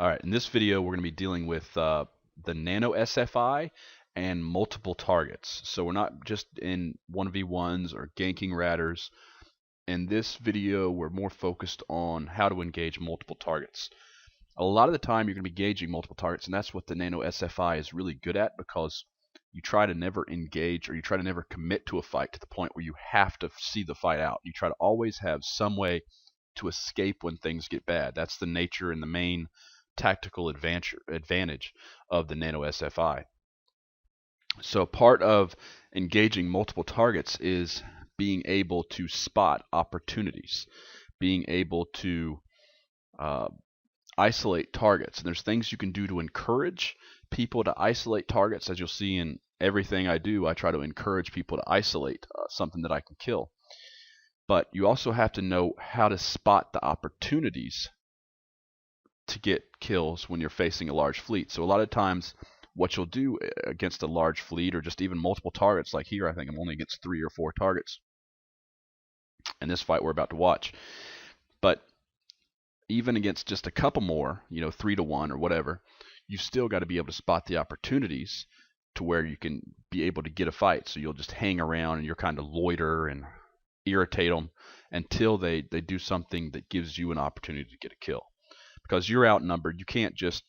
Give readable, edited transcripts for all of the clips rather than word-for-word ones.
Alright, in this video we're going to be dealing with the Nano SFI and multiple targets. So we're not just in 1v1s or ganking ratters. In this video we're more focused on how to engage multiple targets. A lot of the time you're going to be gauging multiple targets, and that's what the Nano SFI is really good at, because you try to never engage, or you try to never commit to a fight to the point where you have to see the fight out. You try to always have some way to escape when things get bad. That's the nature and the main tactical advantage of the Nano SFI. So part of engaging multiple targets is being able to spot opportunities, being able to isolate targets. And there's things you can do to encourage people to isolate targets. As you'll see in everything I do, I try to encourage people to isolate something that I can kill. But you also have to know how to spot the opportunities to get kills when you're facing a large fleet. So a lot of times what you'll do against a large fleet, or just even multiple targets, like here I think I'm only against 3 or 4 targets in this fight we're about to watch, but even against just a couple more, 3 to 1 or whatever, you've still got to be able to spot the opportunities to where you can be able to get a fight. So you'll just hang around and you're kind of loiter and irritate them until they do something that gives you an opportunity to get a kill. Because you're outnumbered, you can't just,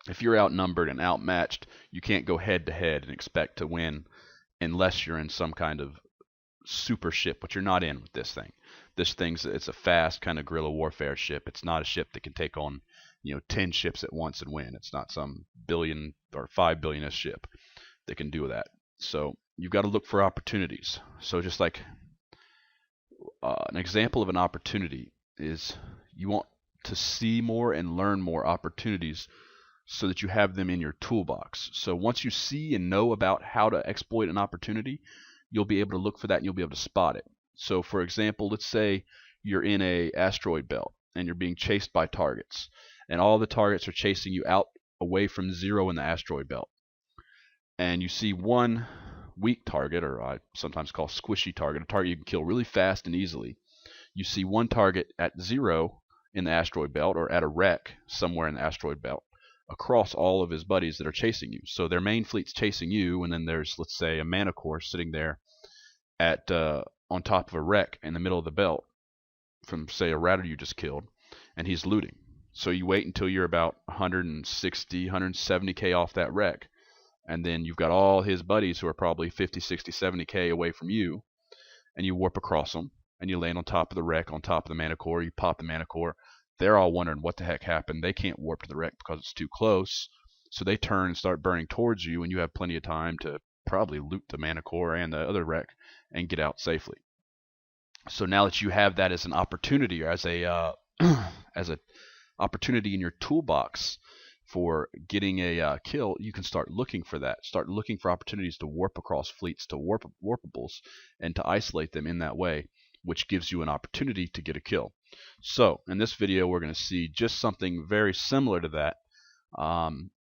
if you're outnumbered and outmatched, you can't go head to head and expect to win unless you're in some kind of super ship, which you're not in with this thing. This thing's, it's a fast kind of guerrilla warfare ship. It's not a ship that can take on 10 ships at once and win. It's not some billion or 5 billion-ish ship that can do that. So you've got to look for opportunities. So just like an example of an opportunity is, you want to see more and learn more opportunities so that you have them in your toolbox. So once you see and know about how to exploit an opportunity, you'll be able to look for that and you'll be able to spot it. So for example, let's say you're in a asteroid belt and you're being chased by targets, and all the targets are chasing you out away from 0 in the asteroid belt, and you see one weak target, or I sometimes call squishy target, a target you can kill really fast and easily. You see one target at 0 in the asteroid belt, or at a wreck somewhere in the asteroid belt, across all of his buddies that are chasing you. So their main fleet's chasing you, and then there's, let's say, a mana core sitting there at on top of a wreck in the middle of the belt from, say, a ratter you just killed, and he's looting. So you wait until you're about 160, 170k off that wreck, and then you've got all his buddies who are probably 50, 60, 70k away from you, and you warp across them, and you land on top of the wreck, on top of the mana core. You pop the mana core. They're all wondering what the heck happened. They can't warp to the wreck because it's too close, so they turn and start burning towards you, and you have plenty of time to probably loot the mana core and the other wreck and get out safely. So now that you have that as an opportunity, or as a as an opportunity in your toolbox for getting a kill, you can start looking for that. Start looking for opportunities to warp across fleets, to warpables, and to isolate them in that way, which gives you an opportunity to get a kill. So in this video we're going to see just something very similar to that,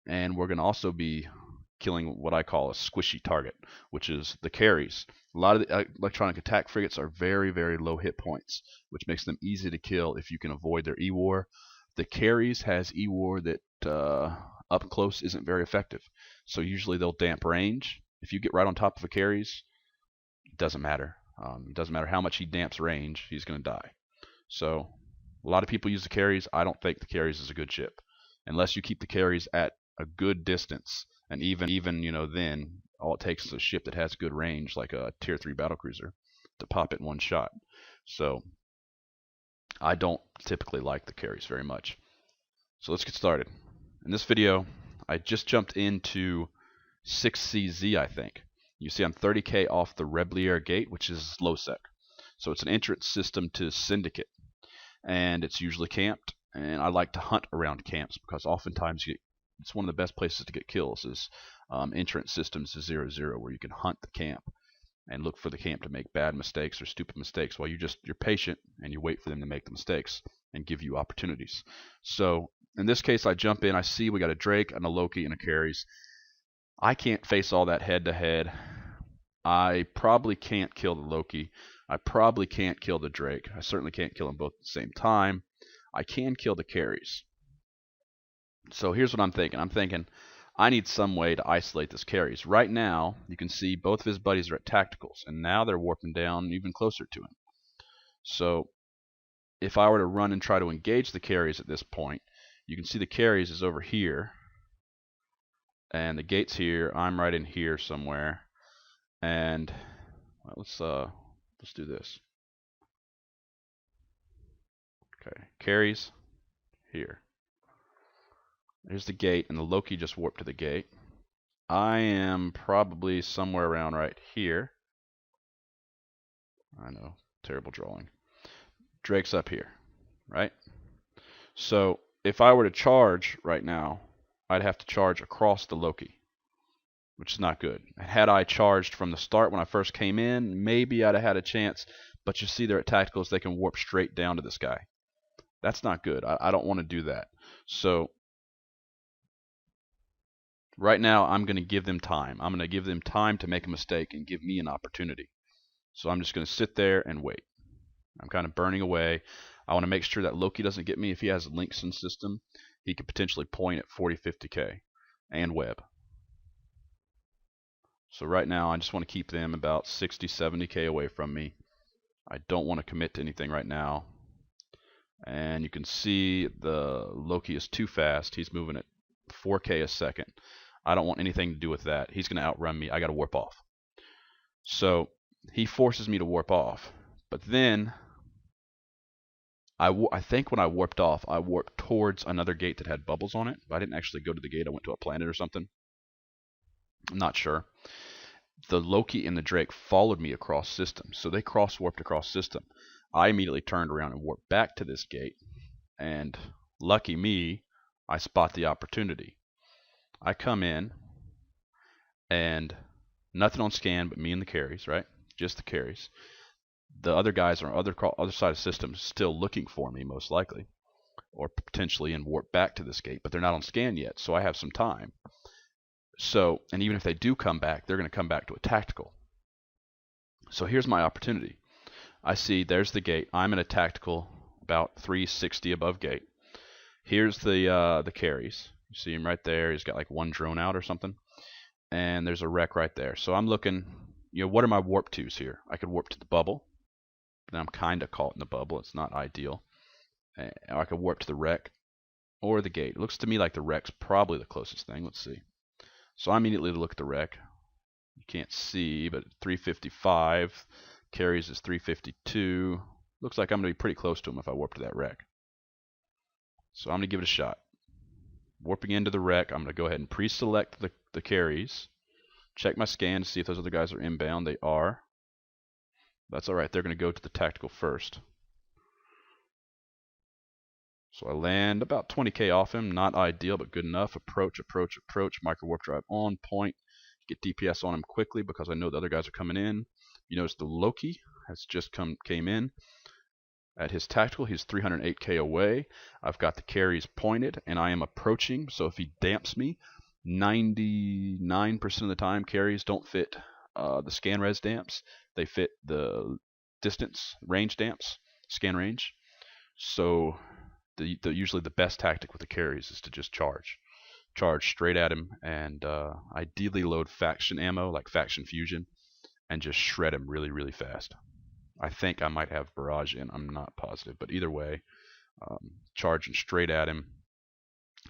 and we're going to also be killing what I call a squishy target, which is the carries. A lot of the electronic attack frigates are very, very low hit points, which makes them easy to kill if you can avoid their E-War. The carries has E-War that up close isn't very effective, so usually they'll damp range. If you get right on top of a carries, it doesn't matter. It doesn't matter how much he damps range, he's going to die. So a lot of people use the carries. I don't think the carries is a good ship unless you keep the carries at a good distance, and even then all it takes is a ship that has good range, like a tier 3 battlecruiser, to pop it in one shot. So I don't typically like the carries very much. So let's get started. In this video I just jumped into 6CZ, I think. You see I'm 30k off the Reblier gate, which is low sec. So it's an entrance system to Syndicate, and it's usually camped, and I like to hunt around camps because oftentimes it's one of the best places to get kills is entrance systems to 0-0, where you can hunt the camp and look for the camp to make bad mistakes or stupid mistakes, while you're patient and you wait for them to make the mistakes and give you opportunities. So in this case I jump in, I see we got a Drake and a Loki and a carries. I can't face all that head to head. I probably can't kill the Loki. I probably can't kill the Drake. I certainly can't kill them both at the same time. I can kill the carries. So here's what I'm thinking. I'm thinking I need some way to isolate this carries. Right now, you can see both of his buddies are at tacticals, and now they're warping down even closer to him. So if I were to run and try to engage the carries at this point, you can see the carries is over here, and the gate's here. I'm right in here somewhere, and well, let's do this. Okay, carries here. There's the gate, and the Loki just warped to the gate. I am probably somewhere around right here. I know, terrible drawing. Drake's up here, right? So if I were to charge right now, I'd have to charge across the Loki, which is not good. Had I charged from the start when I first came in, maybe I'd have had a chance, but you see they're at tacticals, they can warp straight down to this guy. That's not good. I don't want to do that. So right now I'm going to give them time. I'm going to give them time to make a mistake and give me an opportunity. So I'm just going to sit there and wait. I'm kind of burning away. I want to make sure that Loki doesn't get me. If he has links in system, he could potentially point at 40, 50k and web. So right now I just want to keep them about 60, 70k away from me. I don't want to commit to anything right now. And you can see the Loki is too fast. He's moving at 4k a second. I don't want anything to do with that. He's going to outrun me. I got to warp off. So he forces me to warp off. But then I think when I warped off, I warped towards another gate that had bubbles on it. I didn't actually go to the gate. I went to a planet or something. I'm not sure. The Loki and the Drake followed me across system. So they cross-warped across system. I immediately turned around and warped back to this gate. And lucky me, I spot the opportunity. I come in, and nothing on scan but me and the carries, right? Just the carries. The other guys on other side of systems still looking for me, most likely, or potentially in warp back to this gate, but they're not on scan yet, so I have some time. So, and even if they do come back, they're going to come back to a tactical. So here's my opportunity. I see there's the gate. I'm in a tactical about 360 above gate. Here's the carries. You see him right there. He's got like one drone out or something. And there's a wreck right there. So I'm looking, what are my warp twos here? I could warp to the bubble. Then I'm kind of caught in the bubble. It's not ideal. Or I could warp to the wreck or the gate. It looks to me like the wreck's probably the closest thing. Let's see. So I immediately look at the wreck. You can't see, but 355. Carries is 352. Looks like I'm going to be pretty close to him if I warp to that wreck. So I'm going to give it a shot. Warping into the wreck, I'm going to go ahead and pre-select the carries. Check my scan to see if those other guys are inbound. They are. That's alright. They're going to go to the tactical first. So I land about 20k off him. Not ideal, but good enough. Approach, approach, approach. Micro warp drive on point. Get DPS on him quickly because I know the other guys are coming in. You notice the Loki has just came in. At his tactical, he's 308k away. I've got the carries pointed, and I am approaching. So if he damps me, 99% of the time, carries don't fit the scan res damps. They fit the distance range damps, scan range. So usually the best tactic with the carries is to just charge straight at him, and ideally load faction ammo like faction fusion, and just shred him really, really fast. I think I might have barrage in. I'm not positive, but either way, charging straight at him.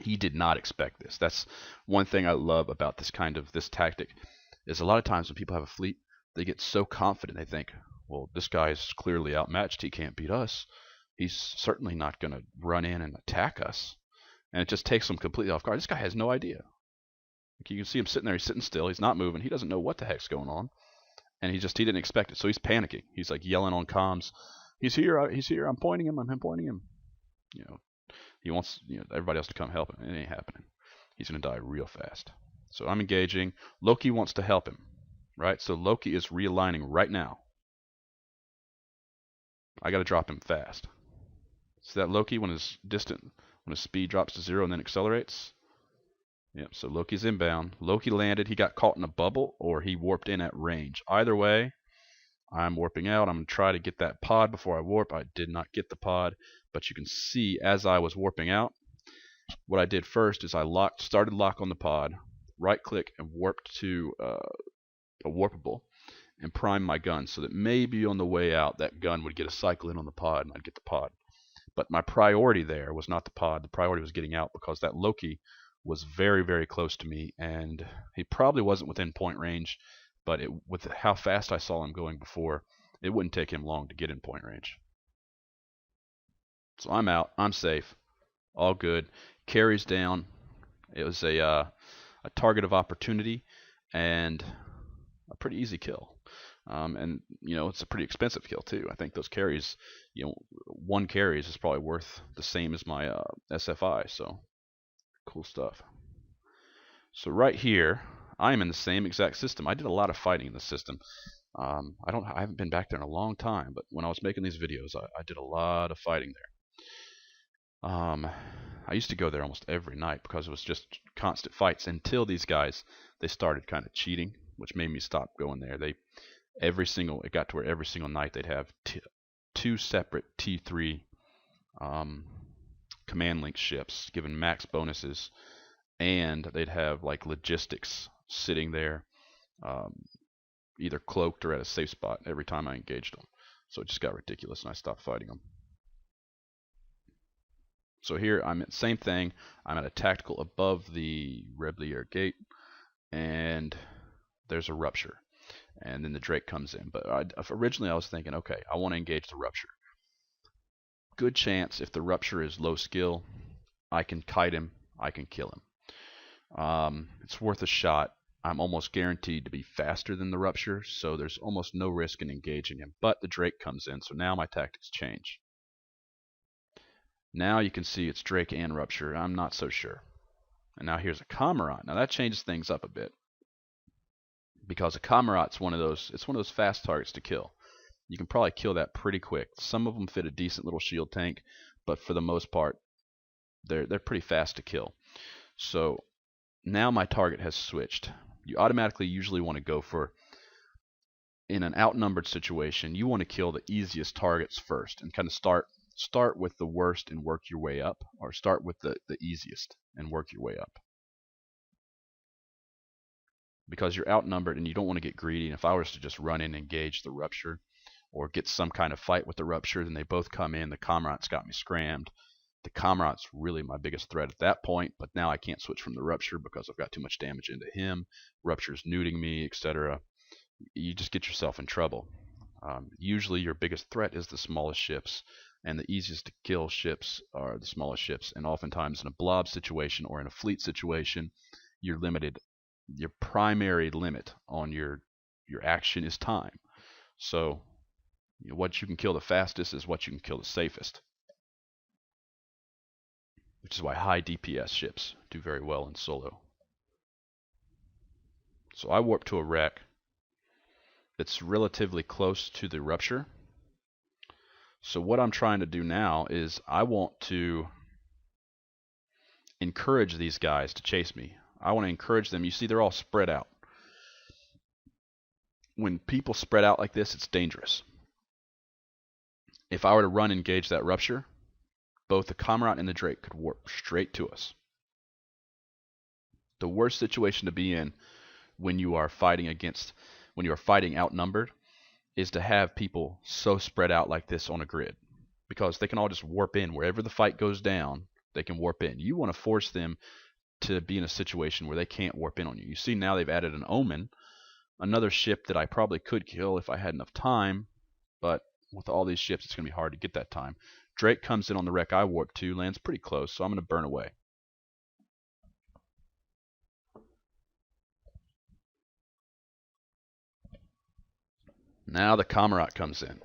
He did not expect this. That's one thing I love about this tactic, is a lot of times when people have a fleet, they get so confident they think, well, this guy is clearly outmatched. He can't beat us. He's certainly not going to run in and attack us. And it just takes them completely off guard. This guy has no idea. Like, you can see him sitting there. He's sitting still. He's not moving. He doesn't know what the heck's going on. And he didn't expect it. So he's panicking. He's like yelling on comms, he's here, he's here, I'm pointing him, I'm pointing him. He wants everybody else to come help him. It ain't happening. He's going to die real fast. So I'm engaging. Loki wants to help him, right? So Loki is realigning right now. I got to drop him fast. See that Loki when his speed drops to 0 and then accelerates? Yep, so Loki's inbound. Loki landed. He got caught in a bubble, or he warped in at range. Either way, I'm warping out. I'm going to try to get that pod before I warp. I did not get the pod, But you can see as I was warping out, what I did first is I started lock on the pod, right click and warped to a warpable, and prime my gun so that maybe on the way out that gun would get a cycle in on the pod and I'd get the pod. But my priority there was not the pod. The priority was getting out because that Loki was very, very close to me, and he probably wasn't within point range, but with how fast I saw him going before, it wouldn't take him long to get in point range. So I'm out. I'm safe. All good. Carries down. It was a target of opportunity and a pretty easy kill. And it's a pretty expensive kill too. I think those carries, one carries is probably worth the same as my SFI. So cool stuff. So right here, I'm in the same exact system. I did a lot of fighting in the system. I haven't been back there in a long time, but when I was making these videos, I did a lot of fighting there. I used to go there almost every night because it was just constant fights until these guys, they started kind of cheating, which made me stop going there. It got to where every single night they'd have two separate T3 command link ships given max bonuses, and they'd have like logistics sitting there, either cloaked or at a safe spot every time I engaged them. So it just got ridiculous and I stopped fighting them. So here I'm at the same thing. I'm at a tactical above the Reblier gate, and there's a rupture. And then the Drake comes in. But originally I was thinking, okay, I want to engage the rupture. Good chance if the rupture is low skill, I can kite him, I can kill him. It's worth a shot. I'm almost guaranteed to be faster than the rupture, so there's almost no risk in engaging him. But the Drake comes in, so now my tactics change. Now you can see it's Drake and rupture. I'm not so sure. And now here's a Comrade. Now that changes things up a bit, because a Comrade's one of those fast targets to kill. You can probably kill that pretty quick. Some of them fit a decent little shield tank, but for the most part, they're pretty fast to kill. So now my target has switched. You automatically usually want to go for, in an outnumbered situation, you want to kill the easiest targets first and kind of start with the worst and work your way up, or start with the easiest and work your way up. Because you're outnumbered and you don't want to get greedy. And if I was to just run in and engage the rupture or get some kind of fight with the rupture, then they both come in, the Comrade's got me scrammed. The Comrade's really my biggest threat at that point, but now I can't switch from the rupture because I've got too much damage into him. Rupture's nuding me, etc. You just get yourself in trouble. Usually your biggest threat is the smallest ships, and the easiest to kill ships are the smallest ships. And oftentimes in a blob situation or in a fleet situation, you're limited. Your primary limit on your action is time. So what you can kill the fastest is what you can kill the safest, which is why high DPS ships do very well in solo. So I warp to a wreck that's relatively close to the rupture. So what I'm trying to do now is I want to encourage these guys to chase me. I want to encourage them. You see, they're all spread out. When people spread out like this, it's dangerous. If I were to run and engage that rupture, both the Comrade and the Drake could warp straight to us. The worst situation to be in when you are fighting outnumbered is to have people so spread out like this on a grid, because they can all just warp in. Wherever the fight goes down, they can warp in. You want to force them to be in a situation where they can't warp in on you. You see now they've added an Omen, another ship that I probably could kill if I had enough time, but with all these ships it's going to be hard to get that time. Drake comes in on the wreck I warp to, lands pretty close, so I'm going to burn away. Now the Comrade comes in.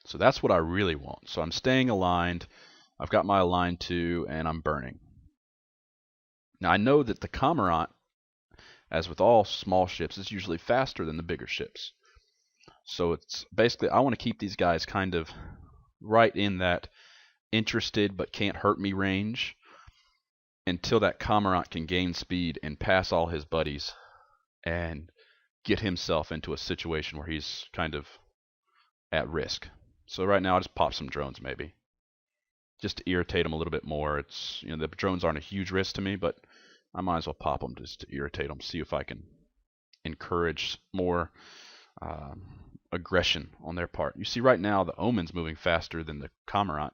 So that's what I really want. So I'm staying aligned. I've got my align to, and I'm burning. Now I know that the Comrade, as with all small ships, is usually faster than the bigger ships. So it's basically, I want to keep these guys kind of right in that interested but can't hurt me range until that Comrade can gain speed and pass all his buddies and get himself into a situation where he's kind of at risk. So right now I'll just pop some drones maybe. just to irritate them a little bit more. It's, the drones aren't a huge risk to me, but I might as well pop them just to irritate them, see if I can encourage more um, aggression on their part. You see right now the Omen's moving faster than the Cormorant,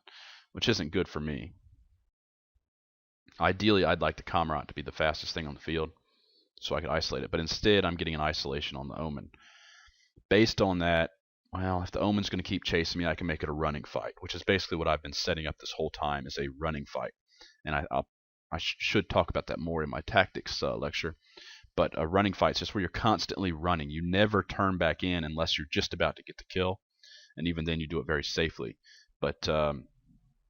which isn't good for me. Ideally, I'd like the Cormorant to be the fastest thing on the field so I could isolate it, but instead I'm getting an isolation on the Omen. Based on that, well, if the Omen's going to keep chasing me, I can make it a running fight, which is basically what I've been setting up this whole time, is a running fight. And I should talk about that more in my tactics lecture. But a running fight is just where you're constantly running. You never turn back in unless you're just about to get the kill, and even then you do it very safely. But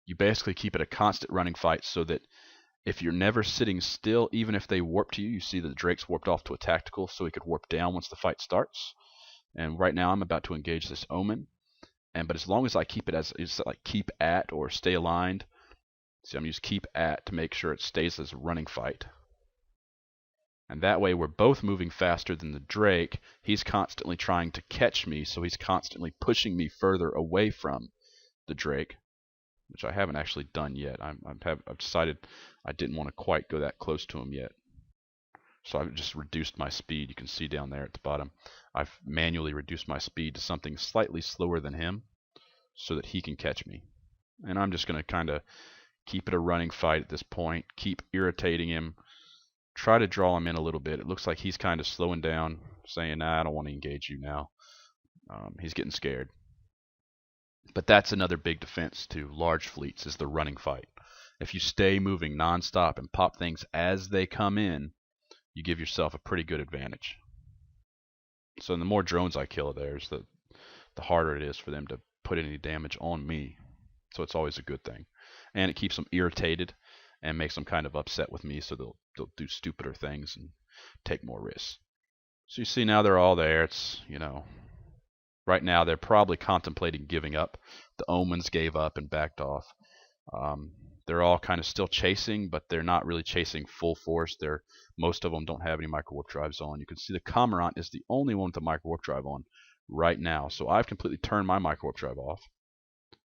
you basically keep it a constant running fight so that if you're never sitting still, even if they warp to you, you see that Drake's warped off to a tactical so he could warp down once the fight starts. And right now I'm about to engage this Omen. But as long as I keep it as it's like keep at or stay aligned, see, I'm going to use keep at to make sure it stays as a running fight. And that way we're both moving faster than the Drake. He's constantly trying to catch me, so he's constantly pushing me further away from the Drake, which I haven't actually done yet. I've decided I didn't want to quite go that close to him yet. So I've just reduced my speed. You can see down there at the bottom. I've manually reduced my speed to something slightly slower than him so that he can catch me. And I'm just going to kind of keep it a running fight at this point, keep irritating him, try to draw him in a little bit. It looks like he's kind of slowing down, saying, nah, I don't want to engage you now. He's getting scared. But that's another big defense to large fleets, is the running fight. If you stay moving nonstop and pop things as they come in, you give yourself a pretty good advantage. So the more drones I kill theirs, the harder it is for them to put any damage on me. So it's always a good thing. And it keeps them irritated and makes them kind of upset with me, so they'll do stupider things and take more risks. So you see now they're all there. It's, right now they're probably contemplating giving up. The Omens gave up and backed off. They're all kind of still chasing, but they're not really chasing full force. Most of them don't have any micro warp drives on. You can see the Cormorant is the only one with a micro warp drive on right now. So I've completely turned my micro warp drive off,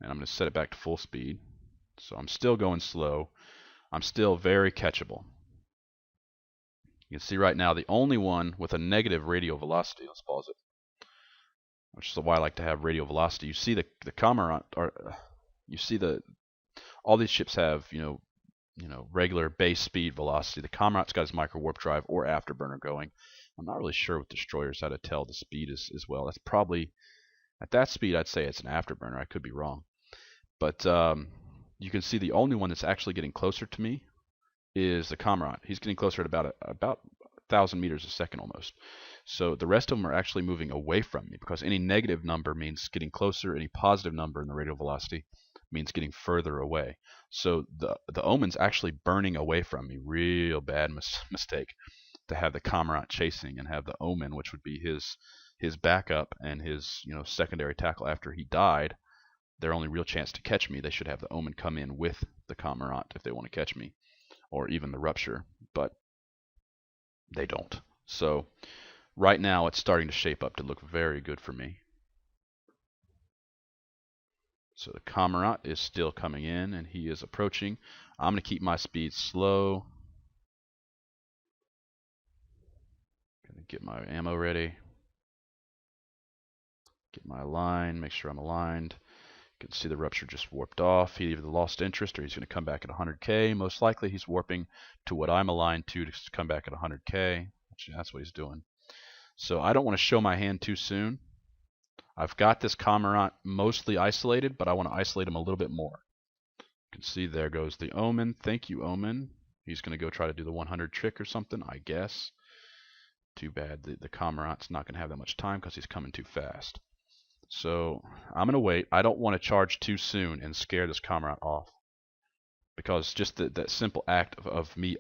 and I'm going to set it back to full speed. So I'm still going slow. I'm still very catchable. You can see right now the only one with a negative radial velocity. Let's pause it. Which is why I like to have radial velocity. You see the Cormorant, or you see all these ships have regular base speed velocity. The Cormorant's got his micro warp drive or afterburner going. I'm not really sure with destroyers how to tell the speed as well. That's probably at that speed I'd say it's an afterburner. I could be wrong, but you can see the only one that's actually getting closer to me is the Cormorant. He's getting closer at about 1,000 meters a second almost. So the rest of them are actually moving away from me, because any negative number means getting closer, any positive number in the radial velocity means getting further away. So the Omen's actually burning away from me. Real bad mistake to have the Cormorant chasing and have the Omen, which would be his backup and his secondary tackle after he died. Their only real chance to catch me, they should have the Omen come in with the Cormorant if they want to catch me, or even the Rupture, but they don't. So right now it's starting to shape up to look very good for me. So the Cormorant is still coming in, and he is approaching. I'm going to keep my speed slow. Going to get my ammo ready. Get my line, make sure I'm aligned. You can see the Rupture just warped off. He either lost interest or he's going to come back at 100k. Most likely he's warping to what I'm aligned to come back at 100k. Actually, that's what he's doing. So I don't want to show my hand too soon. I've got this Cormorant mostly isolated, but I want to isolate him a little bit more. You can see there goes the Omen. Thank you, Omen. He's going to go try to do the 100 trick or something, I guess. Too bad the Cormorant's not going to have that much time because he's coming too fast. So I'm going to wait. I don't want to charge too soon and scare this Cormorant off, because just that simple act of me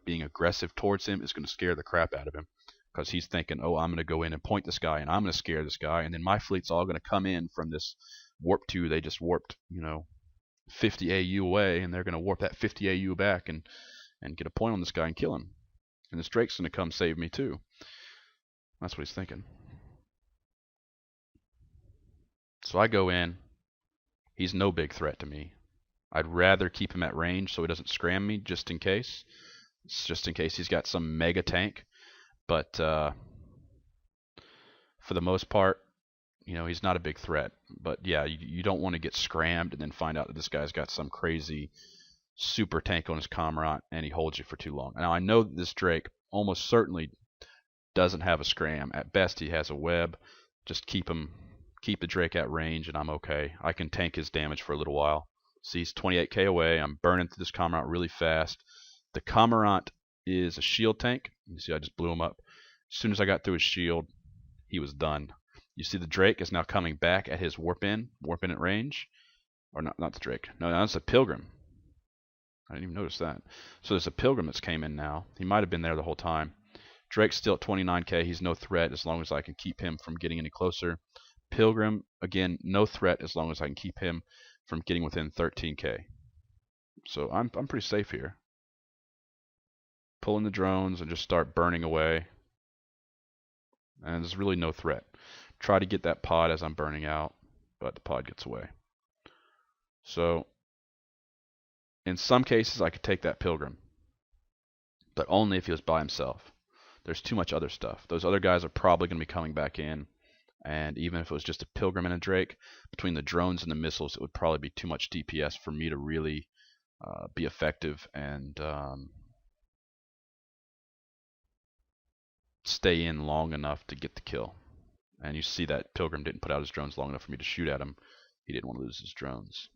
being aggressive towards him is going to scare the crap out of him. Because he's thinking, oh, I'm going to go in and point this guy, and I'm going to scare this guy, and then my fleet's all going to come in from this warp 2. They just warped, 50 AU away, and they're going to warp that 50 AU back and get a point on this guy and kill him. And this Drake's going to come save me too. That's what he's thinking. So I go in. He's no big threat to me. I'd rather keep him at range so he doesn't scram me, just in case. It's just in case he's got some mega tank. But for the most part, he's not a big threat. But yeah, you don't want to get scrammed and then find out that this guy's got some crazy super tank on his Comrant and he holds you for too long. Now I know that this Drake almost certainly doesn't have a scram. At best he has a web. Just keep the Drake at range and I'm okay. I can tank his damage for a little while. See, he's 28k away. I'm burning through this Comrant really fast. The Comrant is a shield tank. You see I just blew him up. As soon as I got through his shield, he was done. You see the Drake is now coming back at his warp in at range. Or not the Drake. No, that's a Pilgrim. I didn't even notice that. So there's a Pilgrim that's came in now. He might have been there the whole time. Drake's still at 29k. He's no threat as long as I can keep him from getting any closer. Pilgrim, again, no threat as long as I can keep him from getting within 13k. So I'm pretty safe here. Pull in the drones and just start burning away. And there's really no threat. Try to get that pod as I'm burning out, but the pod gets away. So in some cases I could take that Pilgrim, but only if he was by himself. There's too much other stuff. Those other guys are probably going to be coming back in, and even if it was just a Pilgrim and a Drake, between the drones and the missiles, it would probably be too much DPS for me to really be effective and stay in long enough to get the kill. And you see that Pilgrim didn't put out his drones long enough for me to shoot at him. He didn't want to lose his drones.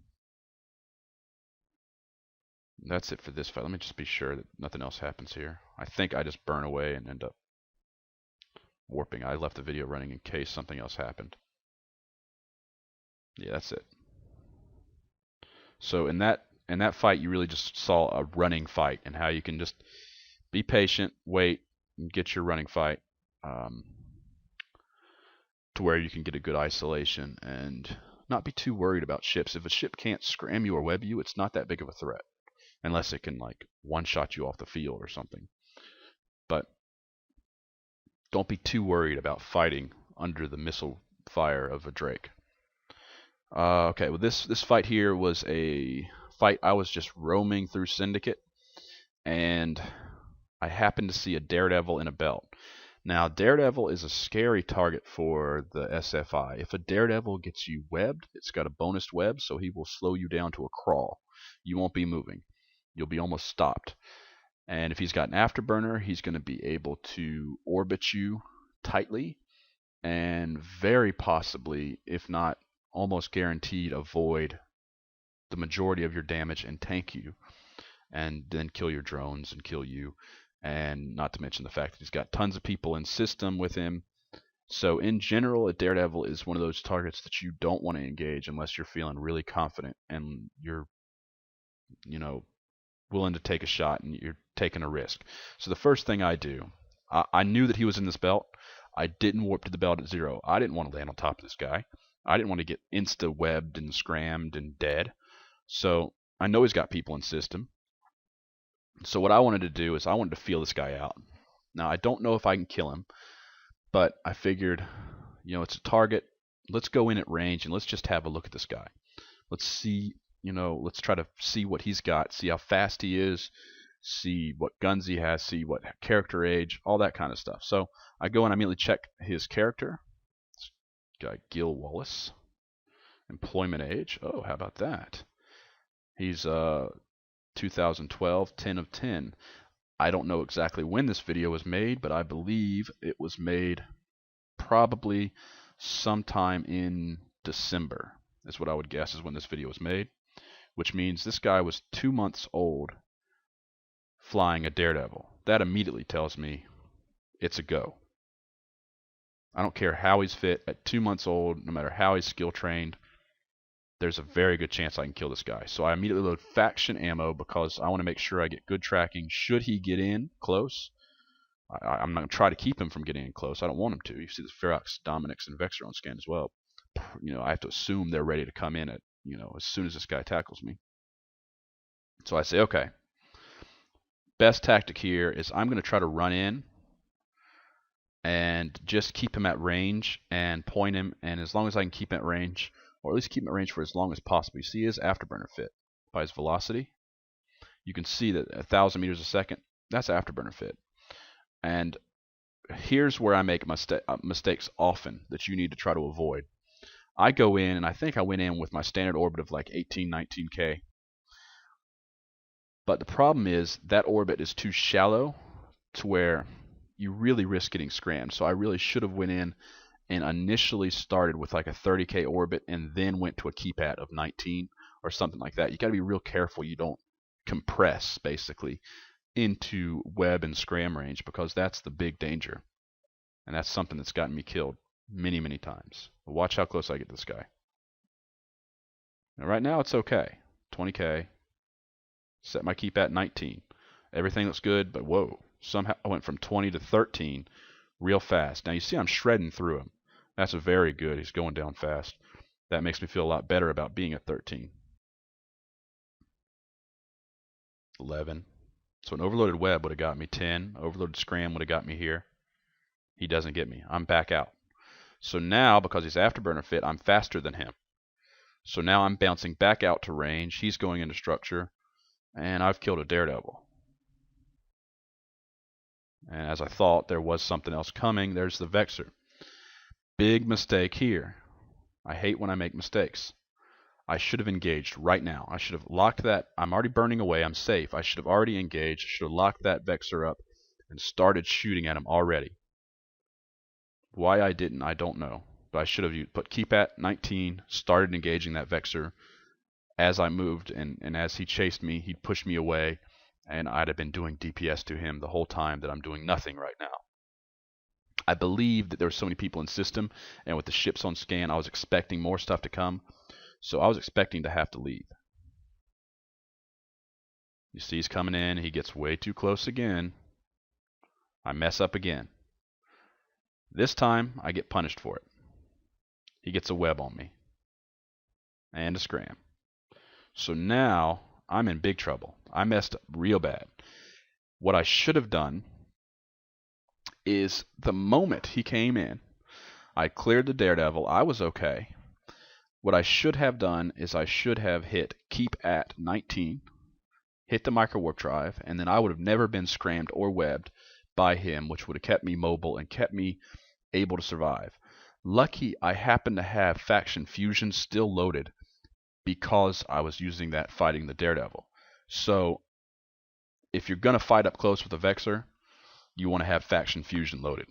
That's it for this fight. Let me just be sure that nothing else happens here. I think I just burn away and end up warping. I left the video running in case something else happened. Yeah, that's it. So in that fight, you really just saw a running fight and how you can just be patient, wait, and get your running fight to where you can get a good isolation and not be too worried about ships. If a ship can't scram you or web you, it's not that big of a threat. Unless it can like one-shot you off the field or something. But don't be too worried about fighting under the missile fire of a Drake. Okay, well this fight here was a fight I was just roaming through Syndicate, and I happened to see a Daredevil in a belt. Now Daredevil is a scary target for the SFI. If a Daredevil gets you webbed, it's got a bonus web, so he will slow you down to a crawl. You won't be moving. You'll be almost stopped. And if he's got an afterburner, he's going to be able to orbit you tightly and very possibly, if not almost guaranteed, avoid the majority of your damage and tank you, and then kill your drones and kill you. And not to mention the fact that he's got tons of people in system with him. So in general, a Daredevil is one of those targets that you don't want to engage unless you're feeling really confident and you're, willing to take a shot and you're taking a risk. So the first thing I do, I knew that he was in this belt. I didn't warp to the belt at 0. I didn't want to land on top of this guy. I didn't want to get insta-webbed and scrammed and dead. So I know he's got people in system. So what I wanted to do is I wanted to feel this guy out. Now I don't know if I can kill him, but I figured, it's a target. Let's go in at range and let's just have a look at this guy. Let's see, let's try to see what he's got, see how fast he is, see what guns he has, see what character age, all that kind of stuff. So I go and I immediately check his character. This guy Gil Wallace. Employment age. Oh, how about that? He's 2012, 10 of 10. I don't know exactly when this video was made, but I believe it was made probably sometime in December, is what I would guess is when this video was made, which means this guy was 2 months old flying a Daredevil. That immediately tells me it's a go. I don't care how he's fit. At 2 months old, no matter how he's skill trained, there's a very good chance I can kill this guy. So I immediately load faction ammo because I want to make sure I get good tracking. Should he get in close, I'm not going to try to keep him from getting in close. I don't want him to. You see the Ferox, Dominix, and Vexor on scan as well. I have to assume they're ready to come in at, as soon as this guy tackles me. So I say, okay, best tactic here is I'm going to try to run in and just keep him at range and point him. And as long as I can keep him at range, or at least keep him at range for as long as possible. You see his afterburner fit. by his velocity. You can see that 1,000 meters a second, that's afterburner fit. And here's where I make mistakes often that you need to try to avoid. I go in, and I think I went in with my standard orbit of like 18, 19K. But the problem is that orbit is too shallow to where you really risk getting scrammed. So I really should have went in and initially started with like a 30K orbit and then went to a keep at of 19 or something like that. You got to be real careful you don't compress basically into web and scram range, because that's the big danger. And that's something that's gotten me killed many, many times. But watch how close I get to this guy. Now, right now it's okay. 20K. Set my keep at 19. Everything looks good, but whoa. Somehow I went from 20 to 13 real fast. Now you see I'm shredding through him. That's very good. He's going down fast. That makes me feel a lot better about being at 13. 11. So an overloaded web would have got me 10. Overloaded scram would have got me here. He doesn't get me. I'm back out. So now, because he's afterburner fit, I'm faster than him. So now I'm bouncing back out to range. He's going into structure. And I've killed a daredevil. And as I thought there was something else coming, there's the Vexor. Big mistake here. I hate when I make mistakes. I should have engaged right now. I should have locked that. I'm already burning away. I'm safe. I should have already engaged. I should have locked that Vexor up and started shooting at him already. Why I didn't, I don't know. But I should have put keep at 19, started engaging that Vexor as I moved, and as he chased me, he'd push me away, and I'd have been doing DPS to him the whole time that I'm doing nothing right now. I believe that there were so many people in system, and with the ships on scan, I was expecting more stuff to come, so I was expecting to have to leave. You see he's coming in, he gets way too close again. I mess up again. This time, I get punished for it. He gets a web on me. And a scram. So now, I'm in big trouble. I messed up real bad. What I should have done is the moment he came in, I cleared the daredevil. I was okay. What I should have done is I should have hit keep at 19, hit the micro warp drive, and then I would have never been scrammed or webbed by him, which would have kept me mobile and kept me able to survive. Lucky I happened to have faction fusion still loaded because I was using that fighting the daredevil. So if you're going to fight up close with a Vexor, you want to have faction fusion loaded.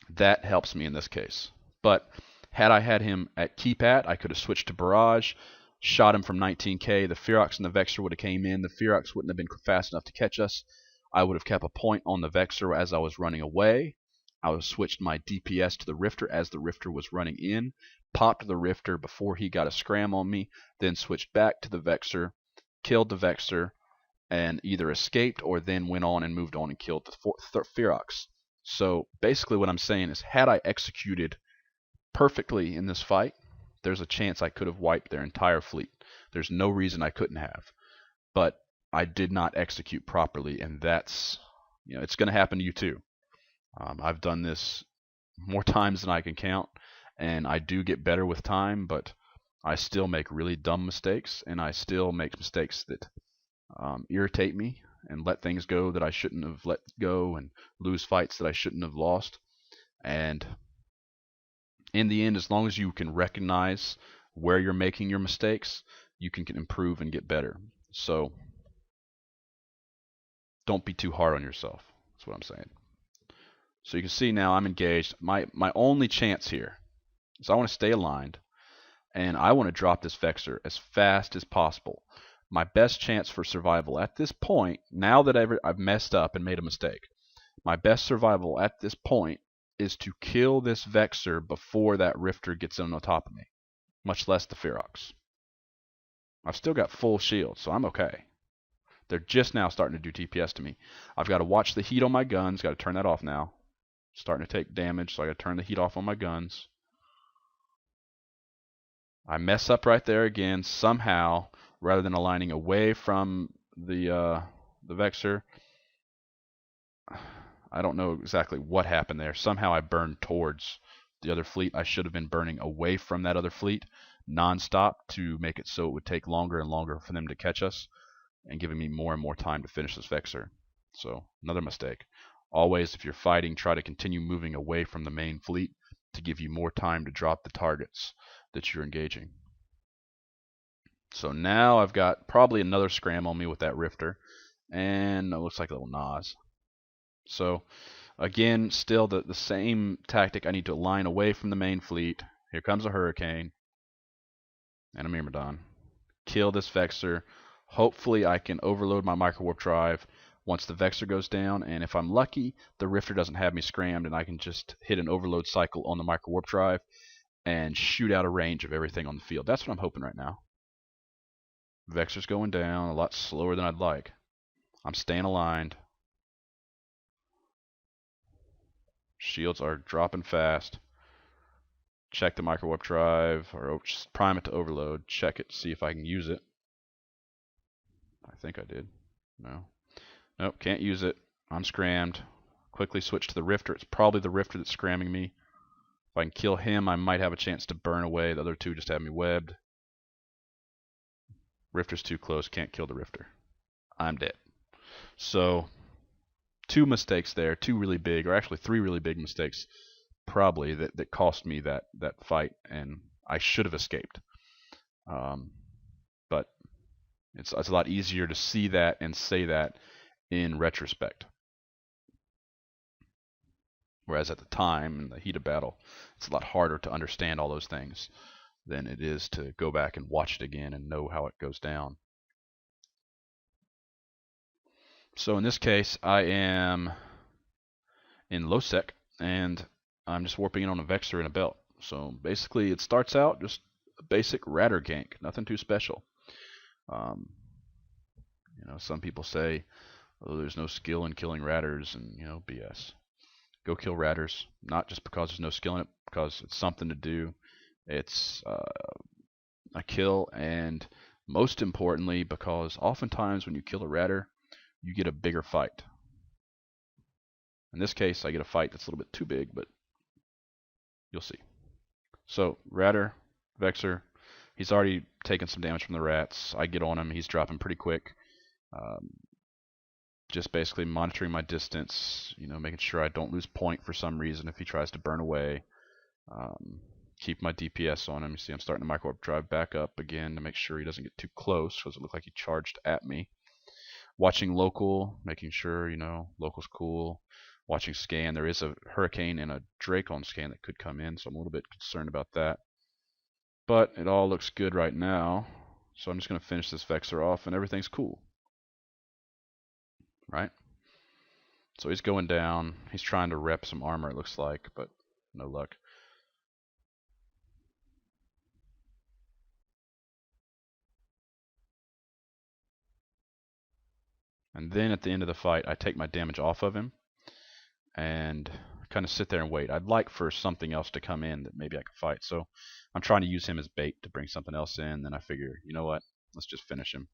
That helps me in this case. But had I had him at keep at, I could have switched to barrage, shot him from 19K. The Ferox and the Vexor would have came in. The Ferox wouldn't have been fast enough to catch us. I would have kept a point on the Vexor as I was running away. I would have switched my DPS to the Rifter as the Rifter was running in, popped the Rifter before he got a scram on me, then switched back to the Vexor, killed the Vexor, and either escaped or then went on and moved on and killed the Ferox. So basically what I'm saying is, had I executed perfectly in this fight, there's a chance I could have wiped their entire fleet. There's no reason I couldn't have. But I did not execute properly, and that's, it's going to happen to you too. I've done this more times than I can count, and I do get better with time, but I still make really dumb mistakes, and I still make mistakes that irritate me and let things go that I shouldn't have let go, and lose fights that I shouldn't have lost. And in the end, as long as you can recognize where you're making your mistakes, you can improve and get better. So don't be too hard on yourself. That's what I'm saying. So you can see now I'm engaged. My only chance here is I want to stay aligned, and I want to drop this Vexor as fast as possible. My best chance for survival at this point, now that I've messed up and made a mistake, my best survival at this point is to kill this Vexor before that Rifter gets on the top of me, much less the Ferox. I've still got full shield, so I'm okay. They're just now starting to do TPS to me. I've got to watch the heat on my guns. Got to turn that off now. Starting to take damage, so I got to turn the heat off on my guns. I mess up right there again somehow. Rather than aligning away from the Vexor, I don't know exactly what happened there. Somehow I burned towards the other fleet. I should have been burning away from that other fleet, nonstop to make it so it would take longer and longer for them to catch us, and giving me more and more time to finish this Vexor. So another mistake. Always, if you're fighting, try to continue moving away from the main fleet to give you more time to drop the targets that you're engaging. So now I've got probably another scram on me with that Rifter, and it looks like a little Nas. So again, still the same tactic. I need to align away from the main fleet. Here comes a Hurricane and a Myrmidon. Kill this Vexor. Hopefully I can overload my microwarp drive once the Vexor goes down, and if I'm lucky, the Rifter doesn't have me scrammed, and I can just hit an overload cycle on the microwarp drive and shoot out a range of everything on the field. That's what I'm hoping right now. Vexor's going down a lot slower than I'd like. I'm staying aligned. Shields are dropping fast. Check the microwarp drive, or just prime it to overload. Check it, see if I can use it. I think I did. No. Nope, can't use it. I'm scrammed. Quickly switch to the Rifter. It's probably the Rifter that's scramming me. If I can kill him, I might have a chance to burn away. The other two just have me webbed. Rifter's too close. Can't kill the Rifter. I'm dead. So, two mistakes there. Two really big, or actually three really big mistakes, probably, that cost me that fight, and I should have escaped. But it's a lot easier to see that and say that in retrospect. Whereas at the time, in the heat of battle, it's a lot harder to understand all those things than it is to go back and watch it again and know how it goes down. So in this case, I am in low sec, and I'm just warping in on a Vexor and a belt. So basically, it starts out just a basic Radar gank, nothing too special. Some people say, oh, there's no skill in killing Ratters, and BS. Go kill Ratters, not just because there's no skill in it, because it's something to do. It's a kill, and most importantly, because oftentimes when you kill a Ratter, you get a bigger fight. In this case, I get a fight that's a little bit too big, but you'll see. So, Ratter, Vexor, he's already taken some damage from the rats. I get on him, he's dropping pretty quick. Just basically monitoring my distance, making sure I don't lose point for some reason if he tries to burn away. Keep my DPS on him. You see I'm starting the microwarp drive back up again to make sure he doesn't get too close, because it looked like he charged at me. Watching local, making sure, local's cool. Watching scan. There is a Hurricane and a Drake on scan that could come in, so I'm a little bit concerned about that. But it all looks good right now, so I'm just going to finish this Vexor off and everything's cool. Right? So he's going down. He's trying to rep some armor, it looks like, but no luck. And then at the end of the fight, I take my damage off of him and kind of sit there and wait. I'd like for something else to come in that maybe I could fight. So I'm trying to use him as bait to bring something else in. Then I figure, you know what? Let's just finish him.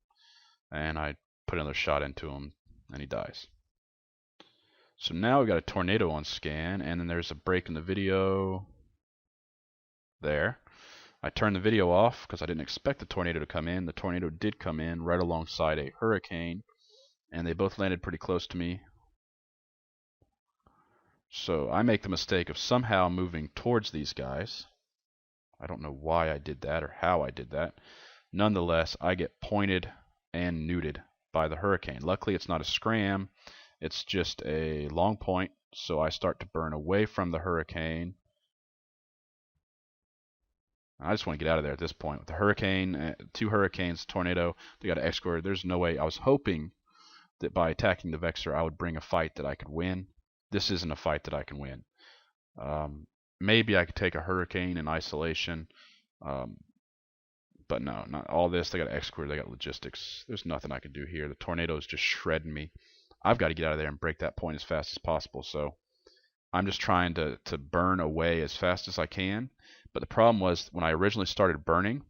And I put another shot into him, and he dies. So now we've got a tornado on scan, and then there's a break in the video there. I turned the video off because I didn't expect the tornado to come in. The tornado did come in right alongside a Hurricane, and they both landed pretty close to me. So I make the mistake of somehow moving towards these guys. I don't know why I did that or how I did that. Nonetheless, I get pointed and neuted by the Hurricane. Luckily, it's not a scram. It's just a long point, so I start to burn away from the Hurricane. I just want to get out of there at this point. With the Hurricane, two Hurricanes, tornado, they got an escort. There's no way. I was hoping that by attacking the Vexor, I would bring a fight that I could win. This isn't a fight that I can win. Maybe I could take a Hurricane in isolation, but no, not all this. They got escort, they got logistics. There's nothing I can do here. The tornado is just shredding me. I've got to get out of there and break that point as fast as possible. So I'm just trying to burn away as fast as I can. But the problem was, when I originally started burning,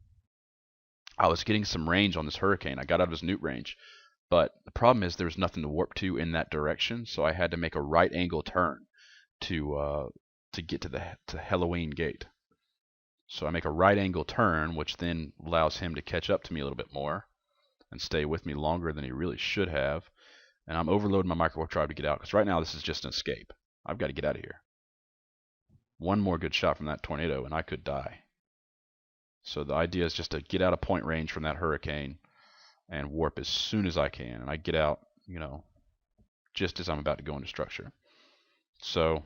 I was getting some range on this Hurricane. I got out of his newt range. But the problem is there was nothing to warp to in that direction, so I had to make a right angle turn to get to Halloween Gate. So I make a right angle turn, which then allows him to catch up to me a little bit more and stay with me longer than he really should have. And I'm overloading my micro warp drive to get out, because right now this is just an escape. I've got to get out of here. One more good shot from that tornado and I could die. So the idea is just to get out of point range from that hurricane and warp as soon as I can. And I get out, you know, just as I'm about to go into structure. So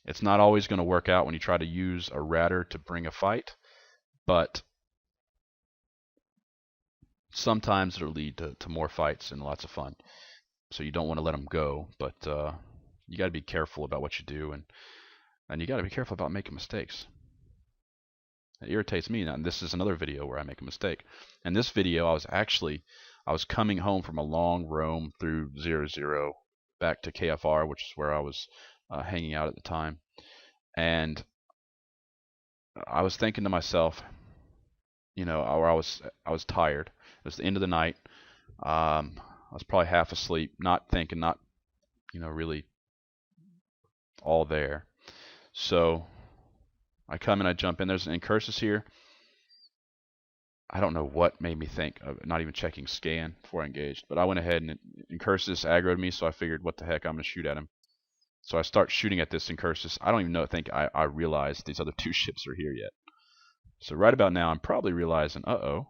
it's not always going to work out when you try to use a radar to bring a fight, but sometimes it'll lead to more fights and lots of fun. So you don't want to let them go, but you got to be careful about what you do, and you got to be careful about making mistakes. It irritates me. And this is another video where I make a mistake. In this video, I was coming home from a long roam through 0-0 back to KFR, which is where I was hanging out at the time, and I was thinking to myself, you know, or I was tired. It was the end of the night. I was probably half asleep, not thinking, not, you know, really all there. So I come and I jump in. There's an incursus here. I don't know what made me think of not even checking scan before I engaged, but I went ahead and incursus aggroed me, so I figured, what the heck, I'm going to shoot at him. So I start shooting at this incursus. I don't even think I realize these other two ships are here yet. So right about now, I'm probably realizing, uh-oh,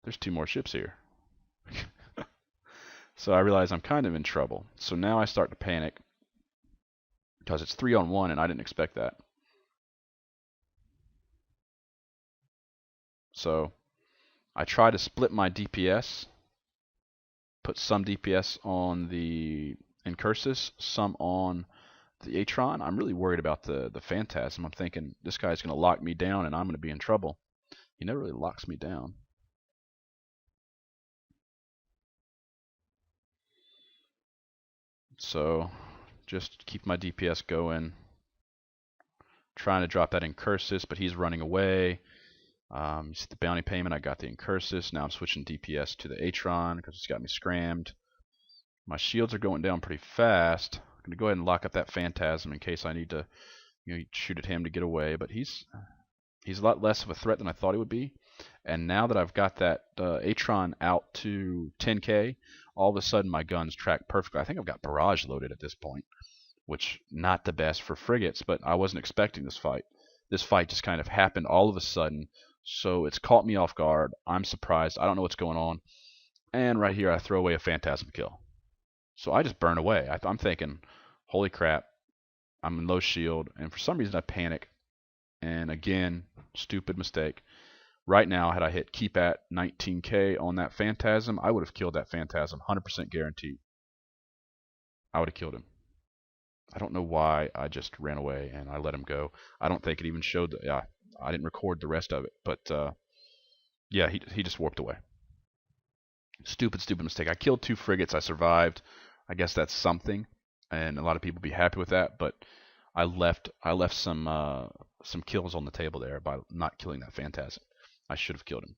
there's two more ships here. So I realize I'm kind of in trouble. So now I start to panic, because it's 3-on-1 and I didn't expect that. So I try to split my DPS, put some DPS on the incursus, some on the Atron. I'm really worried about the Phantasm. I'm thinking this guy's going to lock me down and I'm going to be in trouble. He never really locks me down. So just keep my DPS going, trying to drop that incursus, but he's running away. You see the bounty payment, I got the incursus. Now I'm switching DPS to the Atron because it's got me scrammed. My shields are going down pretty fast. I'm going to go ahead and lock up that Phantasm in case I need to, you know, shoot at him to get away. But he's a lot less of a threat than I thought he would be. And now that I've got that Atron out to 10K, all of a sudden my guns track perfectly. I think I've got barrage loaded at this point, which not the best for frigates, but I wasn't expecting this fight. This fight just kind of happened all of a sudden, so it's caught me off guard. I'm surprised. I don't know what's going on. And right here I throw away a Phantasm kill. So I just burn away. I'm thinking, holy crap, I'm in low shield, and for some reason I panic. And again, stupid mistake. Right now, had I hit keep at 19K on that Phantasm, I would have killed that Phantasm, 100% guaranteed. I would have killed him. I don't know why I just ran away and I let him go. I don't think it even showed that. Yeah, I didn't record the rest of it, but yeah, he just warped away. Stupid mistake. I killed 2 frigates. I survived. I guess that's something, and a lot of people be happy with that. But I left some kills on the table there by not killing that Phantasm. I should have killed him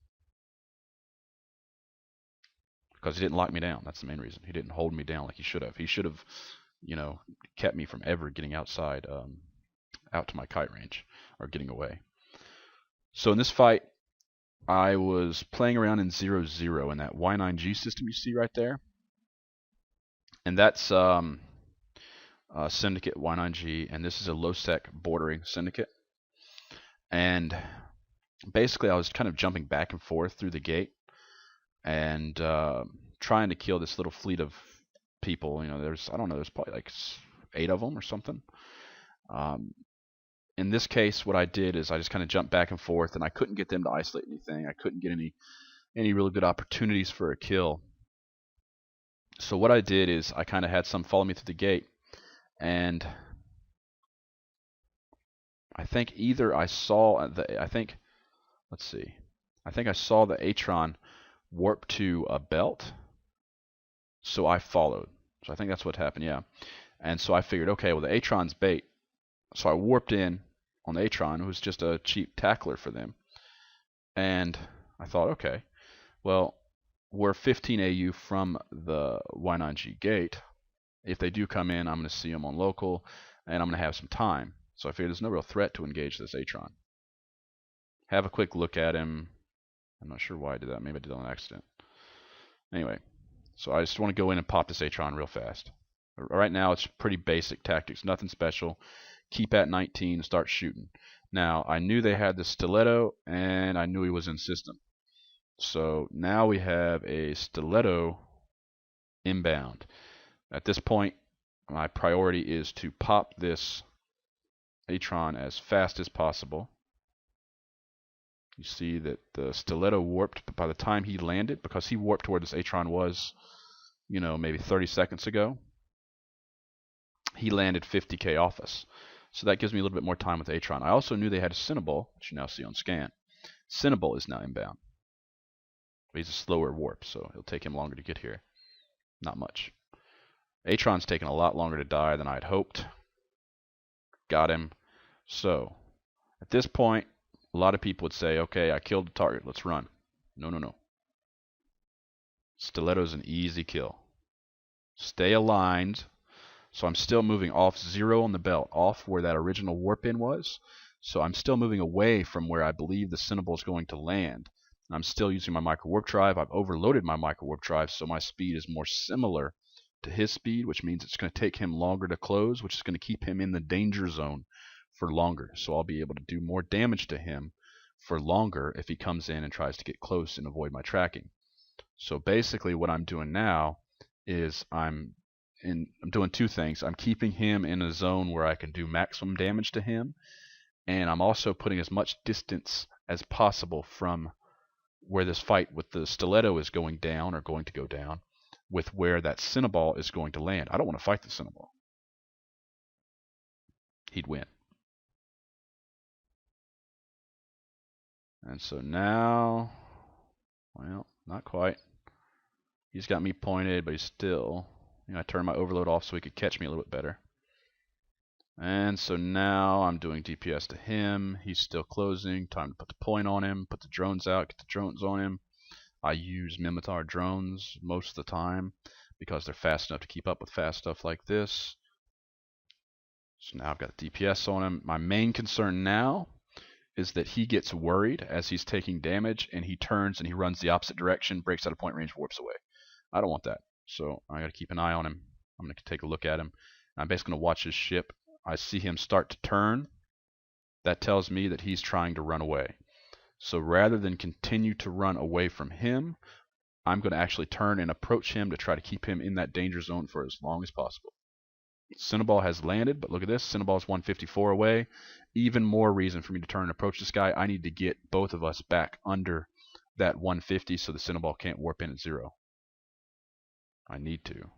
because he didn't lock me down. That's the main reason. He didn't hold me down like he should have. He should have, you know, kept me from ever getting outside, out to my kite range or getting away. So in this fight, I was playing around in 0-0 in that Y9G system you see right there, and that's Syndicate Y9G, and this is a low-sec bordering Syndicate. And basically, I was kind of jumping back and forth through the gate and trying to kill this little fleet of people. You know, there's probably like 8 of them or something. In this case, what I did is I just kind of jumped back and forth, and I couldn't get them to isolate anything. I couldn't get any really good opportunities for a kill. So what I did is I kind of had some follow me through the gate, and I think either I saw let's see, I think I saw the Atron warp to a belt, so I followed. So I think that's what happened, yeah. And so I figured, okay, well the Atron's bait. So I warped in on the Atron, who was just a cheap tackler for them. And I thought, okay, well, we're 15 AU from the Y9G gate. If they do come in, I'm going to see them on local, and I'm going to have some time. So I figured there's no real threat to engage this Atron. Have a quick look at him. I'm not sure why I did that. Maybe I did it on accident. Anyway, so I just want to go in and pop this Atron real fast. Right now it's pretty basic tactics, nothing special. Keep at 19, start shooting. Now, I knew they had the stiletto, and I knew he was in system. So now we have a stiletto inbound. At this point, my priority is to pop this Atron as fast as possible. You see that the stiletto warped, but by the time he landed, because he warped to where this Atron was, you know, maybe 30 seconds ago, he landed 50k off us. So that gives me a little bit more time with Atron. I also knew they had a Cinnaball, which you now see on scan. Cinnaball is now inbound. But he's a slower warp, so it'll take him longer to get here. Not much. Atron's taken a lot longer to die than I'd hoped. Got him. So, at this point, a lot of people would say, okay, I killed the target, let's run. No, no, no. Stiletto's an easy kill. Stay aligned. So I'm still moving off 0 on the belt, off where that original warp in was. So I'm still moving away from where I believe the Cinnaball is going to land. I'm still using my micro warp drive. I've overloaded my micro warp drive, so my speed is more similar to his speed, which means it's going to take him longer to close, which is going to keep him in the danger zone for longer. So I'll be able to do more damage to him for longer if he comes in and tries to get close and avoid my tracking. So basically what I'm doing now is I'm doing two things. I'm keeping him in a zone where I can do maximum damage to him, and I'm also putting as much distance as possible from where this fight with the stiletto is going down, or going to go down, with where that Cinnaball is going to land. I don't want to fight the Cinnaball. He'd win. And so now, well, not quite. He's got me pointed, but he's still, you know, I turned my overload off so he could catch me a little bit better. And so now I'm doing DPS to him. He's still closing. Time to put the point on him, put the drones out, get the drones on him. I use Mimitar drones most of the time because they're fast enough to keep up with fast stuff like this. So now I've got DPS on him. My main concern now is that he gets worried as he's taking damage, and he turns and he runs the opposite direction, breaks out of point range, warps away. I don't want that. So I got to keep an eye on him. I'm going to take a look at him. I'm basically going to watch his ship. I see him start to turn. That tells me that he's trying to run away. So rather than continue to run away from him, I'm going to actually turn and approach him to try to keep him in that danger zone for as long as possible. Cinnaball has landed, but look at this. Cinnaball is 154 away. Even more reason for me to turn and approach this guy. I need to get both of us back under that 150 so the Cinnaball can't warp in at 0. I need to.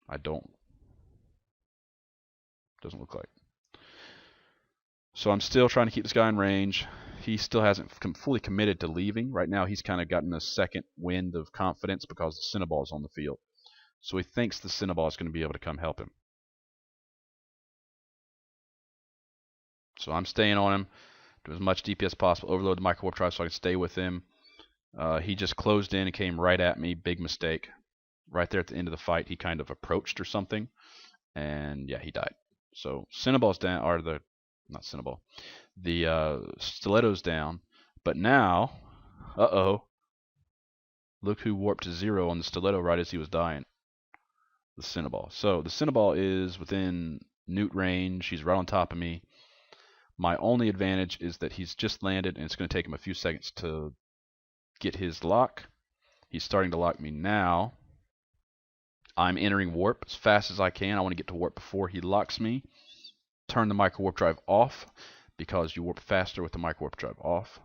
I don't. Doesn't look like. So I'm still trying to keep this guy in range. He still hasn't fully committed to leaving. Right now he's kind of gotten a second wind of confidence because the Cinnaball is on the field. So he thinks the Cinnaball is going to be able to come help him. So I'm staying on him, do as much DPS as possible, overload the micro warp drive so I can stay with him. He just closed in and came right at me. Big mistake. Right there at the end of the fight, he kind of approached or something, and yeah, he died. So Cinnaball's down, or the not Cinnaball, the Stiletto's down. But now, look who warped to 0 on the Stiletto right as he was dying. The Cinnaball. So the Cinnaball is within Newt range. He's right on top of me. My only advantage is that he's just landed, and it's going to take him a few seconds to get his lock. He's starting to lock me now. I'm entering warp as fast as I can. I want to get to warp before he locks me. Turn the micro warp drive off because you warp faster with the micro warp drive off.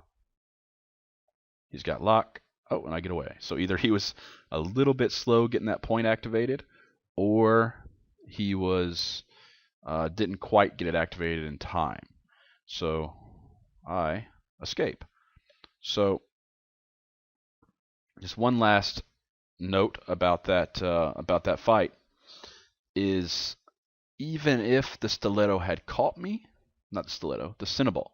He's got lock. Oh, and I get away. So either he was a little bit slow getting that point activated, or he was didn't quite get it activated in time. So I escape. So just one last note about that fight is, even if the Stiletto had caught me, not the Stiletto, the Cinnaball,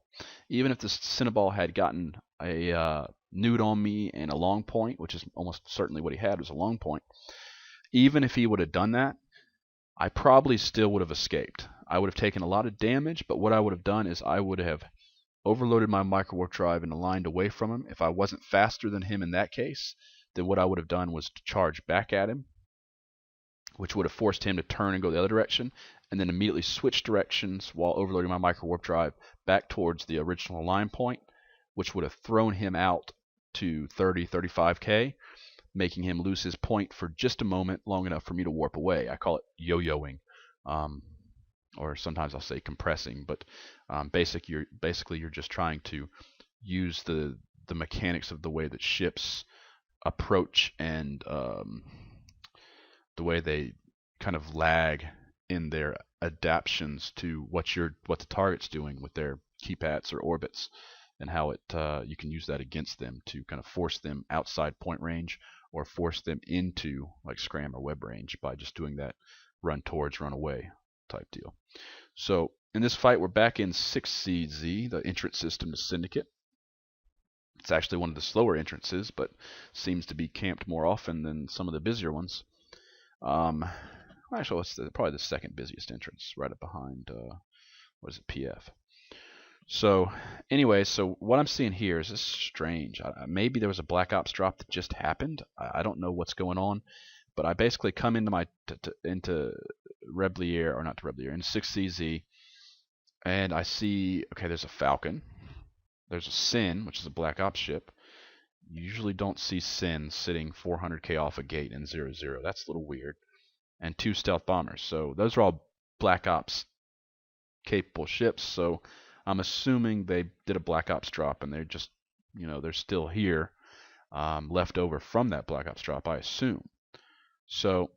even if the Cinnaball had gotten a nude on me and a long point, which is almost certainly what he had, was a long point, even if he would have done that, I probably still would have escaped. I would have taken a lot of damage, but what I would have done is I would have overloaded my micro warp drive and aligned away from him. If I wasn't faster than him in that case, then what I would have done was to charge back at him, which would have forced him to turn and go the other direction, and then immediately switch directions while overloading my micro warp drive back towards the original align point, which would have thrown him out to 30, 35k, making him lose his point for just a moment, long enough for me to warp away. I call it yo-yoing, or sometimes I'll say compressing, but basically you're just trying to use the mechanics of the way that ships approach and the way they kind of lag in their adaptations to what the target's doing with their keypads or orbits, and how you can use that against them to kind of force them outside point range or force them into like scram or web range by just doing that run towards, run away type deal. So in this fight, we're back in 6CZ, the entrance system to Syndicate. It's actually one of the slower entrances, but seems to be camped more often than some of the busier ones. Actually, it's probably the second busiest entrance, right up behind, what is it, PF. So anyway, so what I'm seeing here is this strange. Maybe there was a Black Ops drop that just happened. I don't know what's going on, but I basically come into my into Reblier, or not to Reblier, into 6CZ, and I see, okay, there's a Falcon. There's a Sin, which is a Black Ops ship. You usually don't see Sin sitting 400k off a gate in 0-0. That's a little weird. And 2 stealth bombers. So those are all Black Ops capable ships. So I'm assuming they did a Black Ops drop and they're just, they're still here, left over from that Black Ops drop, I assume. So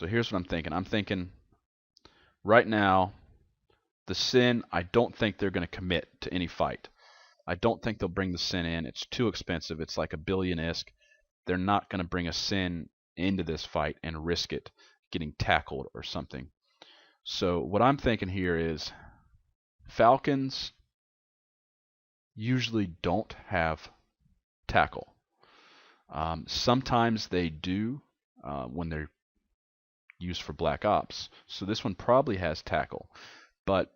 here's what I'm thinking. I'm thinking right now, the Sin, I don't think they're going to commit to any fight. I don't think they'll bring the Sin in. It's too expensive. It's like $1 billion-isk. They're not going to bring a Sin into this fight and risk it getting tackled or something. So what I'm thinking here is Falcons usually don't have tackle. Sometimes they do when they're used for Black Ops. So this one probably has tackle. But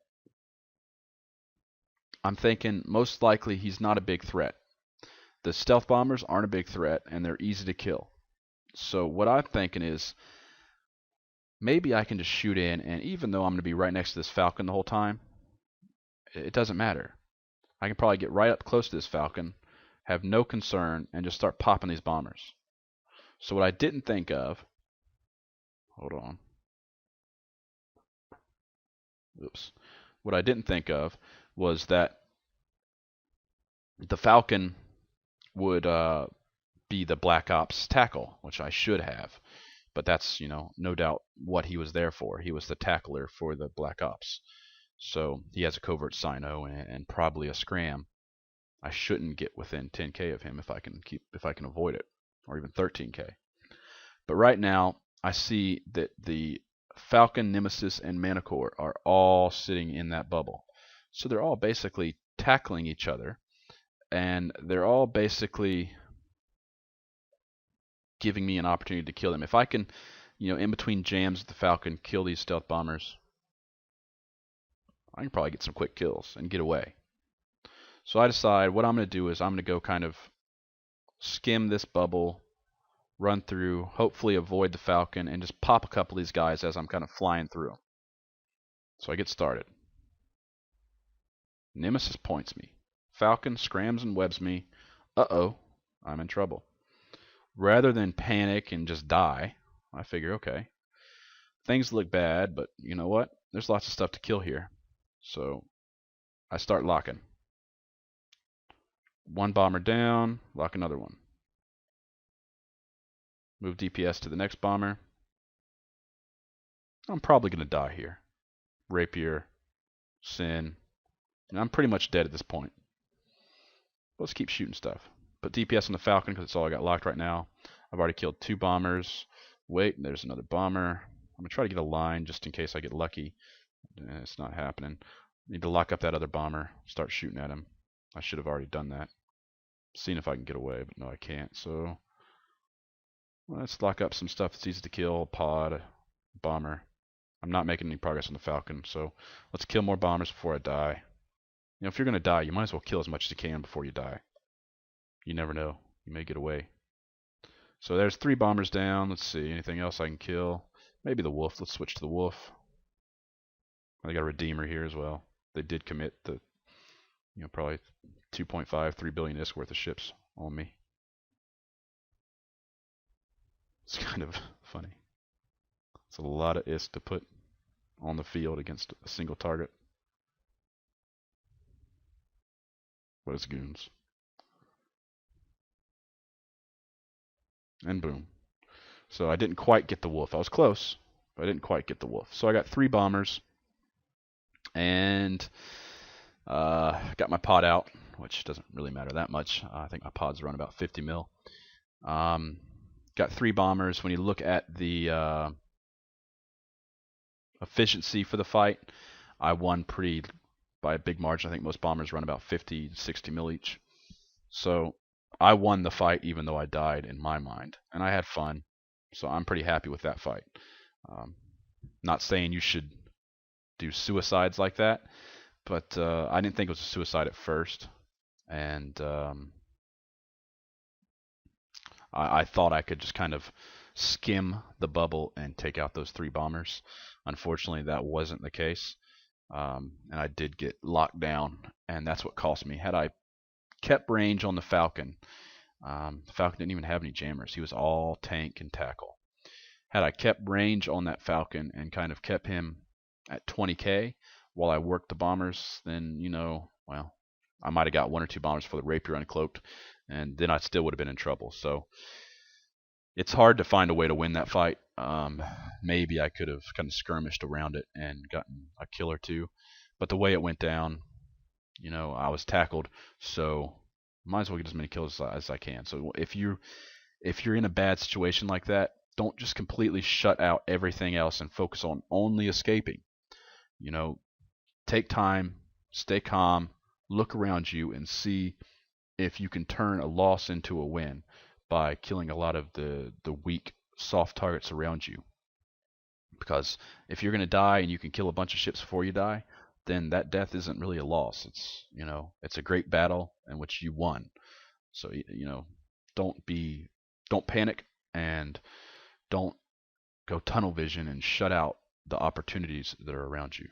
I'm thinking most likely he's not a big threat. The stealth bombers aren't a big threat, and they're easy to kill. So what I'm thinking is maybe I can just shoot in, and even though I'm going to be right next to this Falcon the whole time, it doesn't matter. I can probably get right up close to this Falcon, have no concern, and just start popping these bombers. So what I didn't think of, hold on. Oops. What I didn't think of was that the Falcon would be the Black Ops tackle, which I should have. But that's, no doubt what he was there for. He was the tackler for the Black Ops. So he has a covert Sino and probably a scram. I shouldn't get within 10k of him if I can avoid it, or even 13k. But right now, I see that the Falcon, Nemesis, and Manticore are all sitting in that bubble. So they're all basically tackling each other, and they're all basically giving me an opportunity to kill them. If I can, in between jams with the Falcon, kill these stealth bombers, I can probably get some quick kills and get away. So I decide what I'm going to do is I'm going to go kind of skim this bubble, run through, hopefully avoid the Falcon, and just pop a couple of these guys as I'm kind of flying through. So I get started. Nemesis points me. Falcon scrams and webs me. Uh-oh, I'm in trouble. Rather than panic and just die, I figure, okay, things look bad, but you know what? There's lots of stuff to kill here. So I start locking. One bomber down, lock another one. Move DPS to the next bomber. I'm probably going to die here. Rapier, Sin. I'm pretty much dead at this point. Let's keep shooting stuff. Put DPS on the Falcon because it's all I got locked right now. I've already killed 2 bombers. Wait, there's another bomber. I'm going to try to get a line just in case I get lucky. It's not happening. Need to lock up that other bomber. Start shooting at him. I should have already done that. Seeing if I can get away, but no, I can't. So let's lock up some stuff that's easy to kill. Pod, bomber. I'm not making any progress on the Falcon, so let's kill more bombers before I die. You know, if you're gonna die, you might as well kill as much as you can before you die. You never know. You may get away. So there's 3 bombers down. Let's see, anything else I can kill? Maybe the wolf. Let's switch to the wolf. I got a Redeemer here as well. They did commit the, probably 2.5, 3 billion ISK worth of ships on me. It's kind of funny. It's a lot of ISK to put on the field against a single target. But it's goons. And boom. So I didn't quite get the wolf. I was close, but I didn't quite get the wolf. So I got 3 bombers and got my pod out, which doesn't really matter that much. I think my pods run about 50 mil. Got 3 bombers. When you look at the efficiency for the fight, I won by a big margin. I think most bombers run about 50 to 60 mil each. So I won the fight even though I died in my mind, and I had fun. So I'm pretty happy with that fight. Not saying you should do suicides like that, but I didn't think it was a suicide at first, and I thought I could just kind of skim the bubble and take out those 3 bombers. Unfortunately, that wasn't the case, and I did get locked down, and that's what cost me. Had I kept range on the Falcon didn't even have any jammers. He was all tank and tackle. Had I kept range on that Falcon and kind of kept him at 20k while I worked the bombers, then, well, I might have got 1 or 2 bombers for the Rapier uncloaked, and then I still would have been in trouble. So it's hard to find a way to win that fight. Maybe I could have kind of skirmished around it and gotten a kill or 2, but the way it went down, I was tackled, so might as well get as many kills as I can. So if you're in a bad situation like that, don't just completely shut out everything else and focus on only escaping. Take time, stay calm, look around you, and see if you can turn a loss into a win by killing a lot of the weak, soft targets around you. Because if you're going to die and you can kill a bunch of ships before you die, then that death isn't really a loss. It's a great battle in which you won. So don't panic, and don't go tunnel vision and shut out the opportunities that are around you.